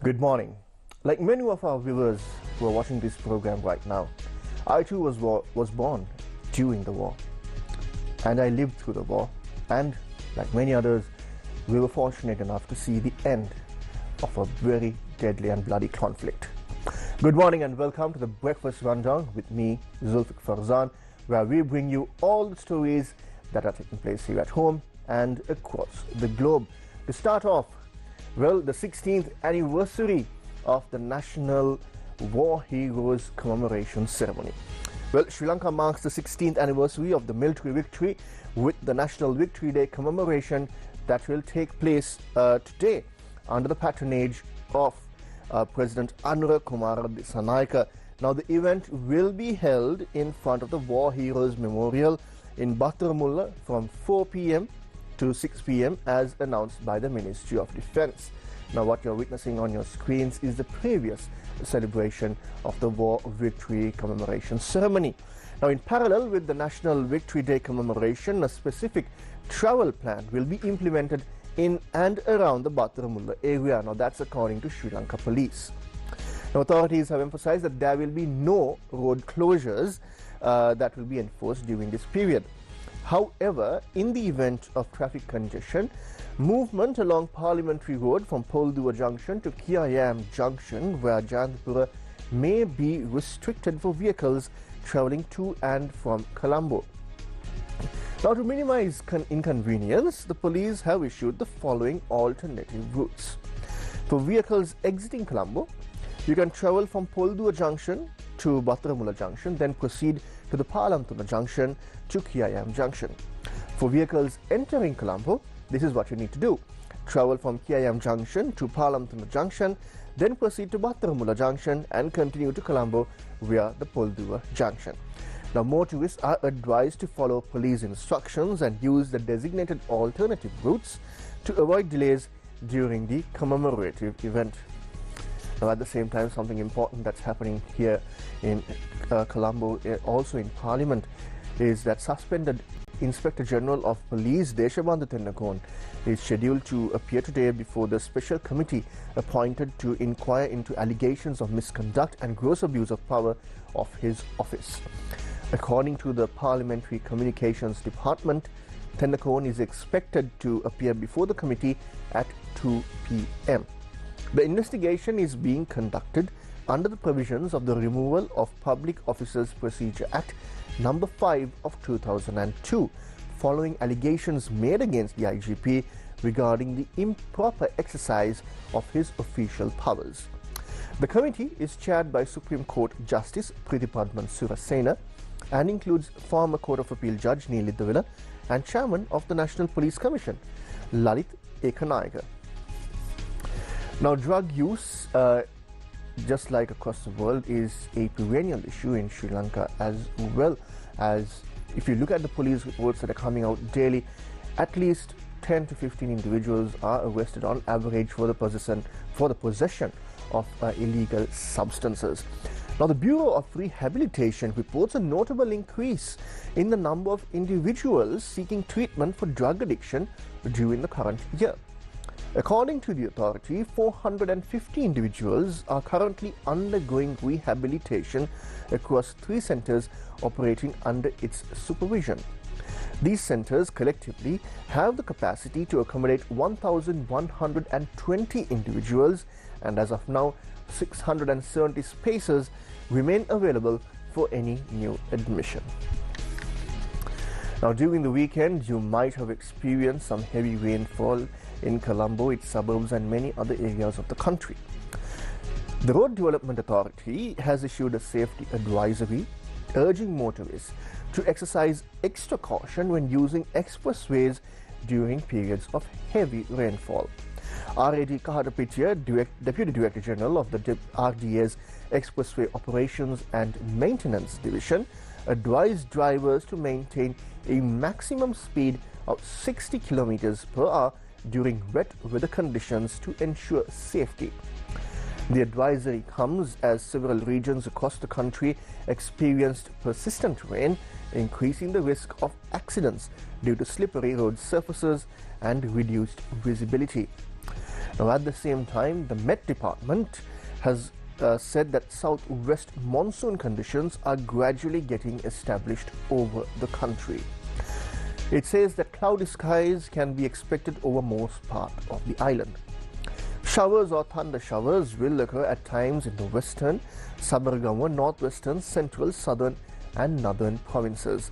Good morning. Like many of our viewers who are watching this program right now, I too was born during the war, and I lived through the war, and like many others, we were fortunate enough to see the end of a very deadly and bloody conflict. Good morning and welcome to the Breakfast Rundown with me, Zulfick Farzan, where we bring you all the stories that are taking place here at home and across the globe. To start off, well, the 16th anniversary of the National War Heroes Commemoration Ceremony. Well, Sri Lanka marks the 16th anniversary of the military victory with the National Victory Day commemoration that will take place today under the patronage of President Anura Kumara Dissanayake. Now, the event will be held in front of the War Heroes Memorial in Battaramulla from 4 p.m. to 6 p.m. as announced by the Ministry of Defence. Now, what you're witnessing on your screens is the previous celebration of the War Victory Commemoration Ceremony. Now, in parallel with the National Victory Day commemoration, a specific travel plan will be implemented in and around the Battaramulla area. Now, that's according to Sri Lanka Police. Now, authorities have emphasized that there will be no road closures that will be enforced during this period. However, in the event of traffic congestion, movement along Parliamentary Road from Poldua Junction to Kiayam Junction via Jantipura may be restricted for vehicles travelling to and from Colombo. Now, to minimize inconvenience, the police have issued the following alternative routes. For vehicles exiting Colombo, you can travel from Poldua Junction to Battaramulla Junction, then proceed to the Palamtuna Junction to Kiayam Junction. For vehicles entering Colombo, this is what you need to do. Travel from Kiayam Junction to Palamtuna Junction, then proceed to Battaramulla Junction and continue to Colombo via the Poldua Junction. Now, motorists are advised to follow police instructions and use the designated alternative routes to avoid delays during the commemorative event. Now, at the same time, something important that's happening here in Colombo, also in Parliament, is that suspended Inspector General of Police Deshabandhu Tennakone is scheduled to appear today before the special committee appointed to inquire into allegations of misconduct and gross abuse of power of his office. According to the Parliamentary Communications Department, Tennakone is expected to appear before the committee at 2 p.m. The investigation is being conducted under the provisions of the Removal of Public Officers Procedure Act number 5 of 2002, following allegations made against the IGP regarding the improper exercise of his official powers. The committee is chaired by Supreme Court Justice Prithipadman Sirasa and includes former Court of Appeal Judge Neeli Davila and Chairman of the National Police Commission, Lalit Ekanayake. Now, drug use, just like across the world, is a perennial issue in Sri Lanka, as well as if you look at the police reports that are coming out daily, at least 10 to 15 individuals are arrested on average for the possession of illegal substances. Now, the Bureau of Rehabilitation reports a notable increase in the number of individuals seeking treatment for drug addiction during the current year. According to the authority, 450 individuals are currently undergoing rehabilitation across 3 centers operating under its supervision. These centers collectively have the capacity to accommodate 1,120 individuals, and as of now, 670 spaces remain available for any new admission. Now, during the weekend, you might have experienced some heavy rainfall in Colombo, its suburbs, and many other areas of the country. The Road Development Authority has issued a safety advisory urging motorists to exercise extra caution when using expressways during periods of heavy rainfall. R.A.D. Kahatapitia, Deputy Director General of the RDA's Expressway Operations and Maintenance Division, advised drivers to maintain a maximum speed of 60 kilometers per hour during wet weather conditions to ensure safety. The advisory comes as several regions across the country experienced persistent rain, increasing the risk of accidents due to slippery road surfaces and reduced visibility. Now, at the same time, the Met Department has said that southwest monsoon conditions are gradually getting established over the country. It says that cloudy skies can be expected over most part of the island. Showers or thunder showers will occur at times in the western, Sabaragamuwa, northwestern, central, southern and northern provinces.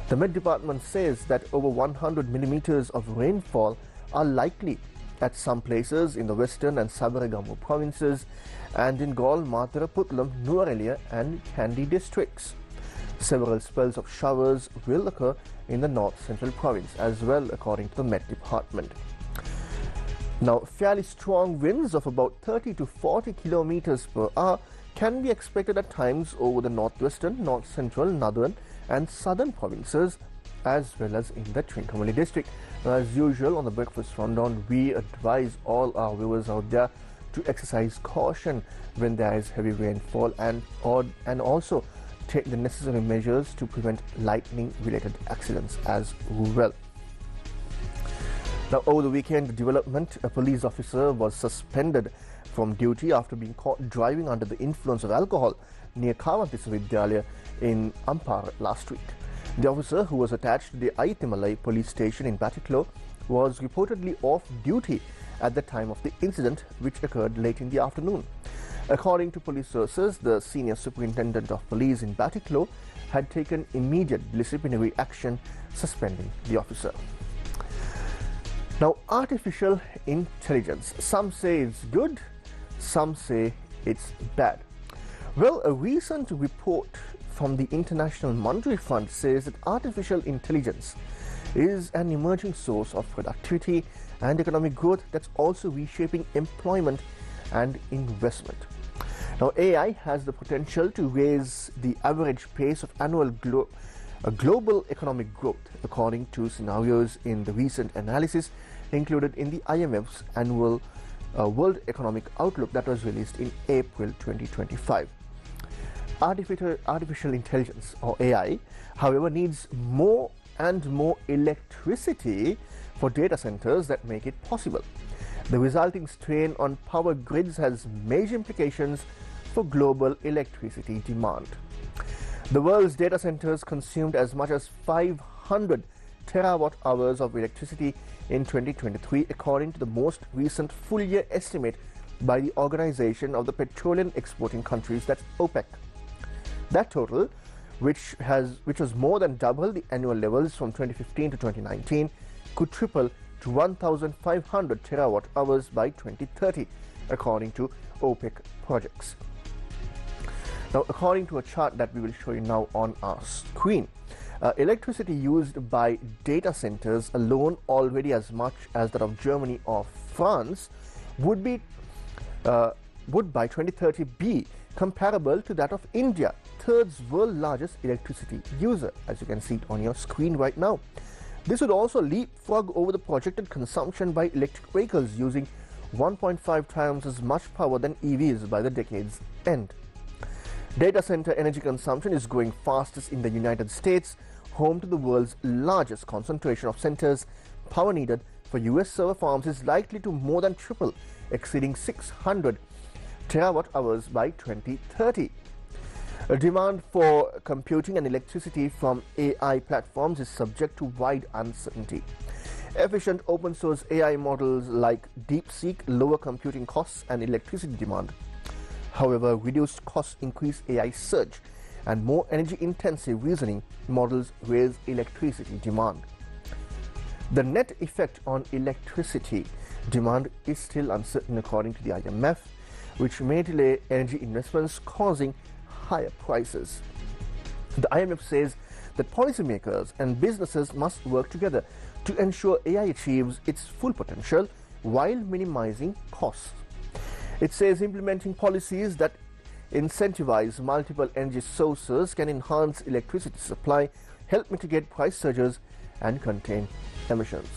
The Met Department says that over 100 millimeters of rainfall are likely at some places in the western and Sabaragamuwa provinces and in Galle, Matara, Puttalam, Nuwara and Kandy districts. Several spells of showers will occur in the north central province as well, according to the Met Department. Now, fairly strong winds of about 30 to 40 kilometers per hour can be expected at times over the northwestern, north central, northern and southern provinces as well as in the Trincomalee district. Now, as usual on the breakfast rundown, we advise all our viewers out there to exercise caution when there is heavy rainfall and also take the necessary measures to prevent lightning related accidents as well. Now, over the weekend, the development, a police officer was suspended from duty after being caught driving under the influence of alcohol near Kavanthi Vidyalaya in Ampara last week. The officer, who was attached to the Ayithimalai police station in Batticaloa, was reportedly off duty at the time of the incident, which occurred late in the afternoon. According to police sources, the senior superintendent of police in Batticaloa had taken immediate disciplinary action, suspending the officer. Now, artificial intelligence. Some say it's good, some say it's bad. Well, a recent report from the International Monetary Fund says that artificial intelligence is an emerging source of productivity and economic growth that's also reshaping employment and investment. Now, AI has the potential to raise the average pace of annual global economic growth, according to scenarios in the recent analysis included in the IMF's annual World Economic Outlook that was released in April 2025. Artificial intelligence, or AI, however, needs more and more electricity for data centers that make it possible. The resulting strain on power grids has major implications for global electricity demand. The world's data centers consumed as much as 500 terawatt hours of electricity in 2023, according to the most recent full-year estimate by the Organization of the Petroleum Exporting Countries, that's OPEC. That total, which was more than double the annual levels from 2015 to 2019, could triple to 1,500 terawatt hours by 2030, according to OPEC projects. Now, according to a chart that we will show you now on our screen, electricity used by data centers alone, already as much as that of Germany or France, would by 2030 be comparable to that of India, third world's largest electricity user, as you can see it on your screen right now. This would also leapfrog over the projected consumption by electric vehicles using 1.5 times as much power than EVs by the decade's end. Data center energy consumption is growing fastest in the United States, home to the world's largest concentration of centers. Power needed for US server farms is likely to more than triple, exceeding 600 terawatt hours by 2030. A demand for computing and electricity from AI platforms is subject to wide uncertainty. Efficient open source AI models like DeepSeek lower computing costs and electricity demand. However, reduced costs increase AI search, and more energy-intensive reasoning models raise electricity demand. The net effect on electricity demand is still uncertain, according to the IMF, which may delay energy investments, causing higher prices. The IMF says that policymakers and businesses must work together to ensure AI achieves its full potential while minimizing costs. It says implementing policies that incentivize multiple energy sources can enhance electricity supply, help mitigate price surges, and contain emissions.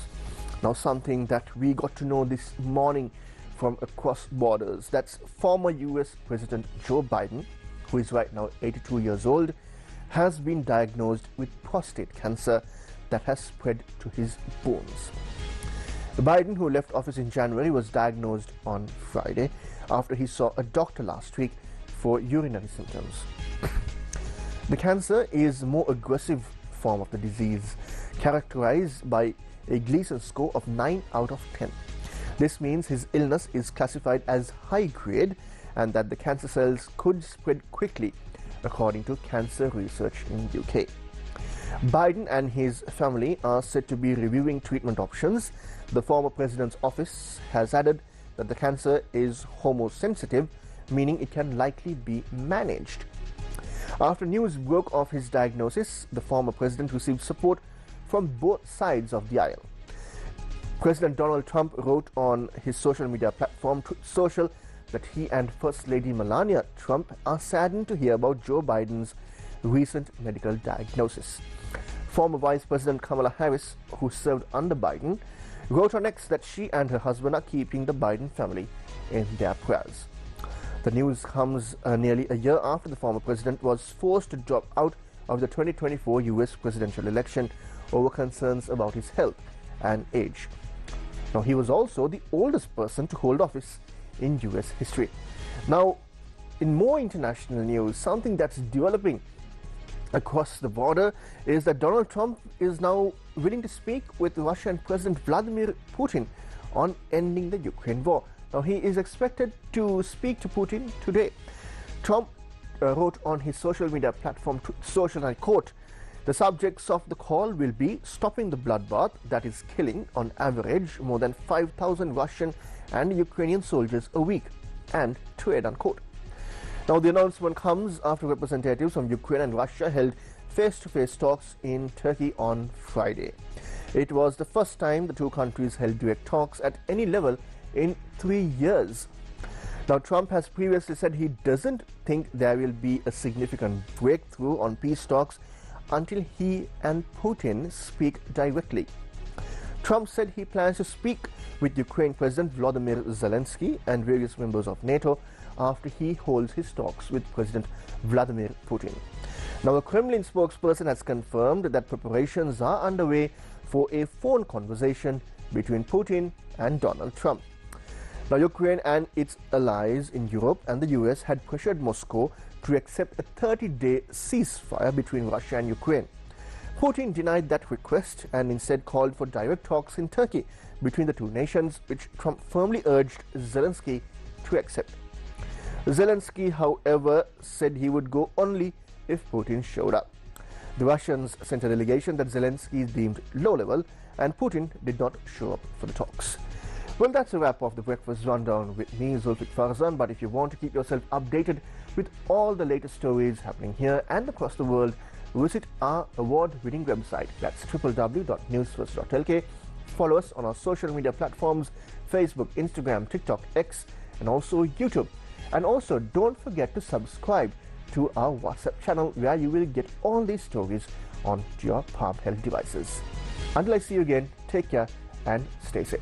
Now, something that we got to know this morning from across borders, that's former US President Joe Biden, who is right now 82 years old, has been diagnosed with prostate cancer that has spread to his bones. Biden, who left office in January, was diagnosed on Friday after he saw a doctor last week for urinary symptoms. The cancer is a more aggressive form of the disease, characterized by a Gleason score of 9 out of 10. This means his illness is classified as high grade and that the cancer cells could spread quickly, according to cancer research in UK. Biden and his family are said to be reviewing treatment options. The former president's office has added that the cancer is hormosensitive, meaning it can likely be managed. After news broke of his diagnosis, the former president received support from both sides of the aisle. President Donald Trump wrote on his social media platform Truth Social that he and First Lady Melania Trump are saddened to hear about Joe Biden's recent medical diagnosis. Former Vice President Kamala Harris, who served under Biden, wrote on X that she and her husband are keeping the Biden family in their prayers. The news comes nearly a year after the former president was forced to drop out of the 2024 US presidential election over concerns about his health and age. Now, he was also the oldest person to hold office in US history. Now, in more international news, something that's developing across the border is that Donald Trump is now willing to speak with Russian President Vladimir Putin on ending the Ukraine war. Now, he is expected to speak to Putin today. Trump wrote on his social media platform Truth Social, and I quote, "The subjects of the call will be stopping the bloodbath that is killing, on average, more than 5,000 Russian and Ukrainian soldiers a week, and trade," unquote. Now, the announcement comes after representatives from Ukraine and Russia held face-to-face talks in Turkey on Friday. It was the first time the two countries held direct talks at any level in 3 years. Now, Trump has previously said he doesn't think there will be a significant breakthrough on peace talks until he and Putin speak directly. Trump said he plans to speak with Ukraine President Volodymyr Zelensky and various members of NATO after he holds his talks with President Vladimir Putin. Now, a Kremlin spokesperson has confirmed that preparations are underway for a phone conversation between Putin and Donald Trump. Now, Ukraine and its allies in Europe and the US had pressured Moscow to accept a 30-day ceasefire between Russia and Ukraine. Putin denied that request and instead called for direct talks in Turkey between the two nations, which Trump firmly urged Zelensky to accept. Zelensky, however, said he would go only if Putin showed up. The Russians sent a delegation that Zelensky deemed low-level, and Putin did not show up for the talks. Well, that's a wrap of the Breakfast Rundown with me, Zulfick Farzan. But if you want to keep yourself updated with all the latest stories happening here and across the world, visit our award-winning website. That's www.newsfirst.lk. Follow us on our social media platforms, Facebook, Instagram, TikTok, X, and also YouTube. And also, don't forget to subscribe to our WhatsApp channel, where you will get all these stories on your palm-held devices. Until I see you again, take care and stay safe.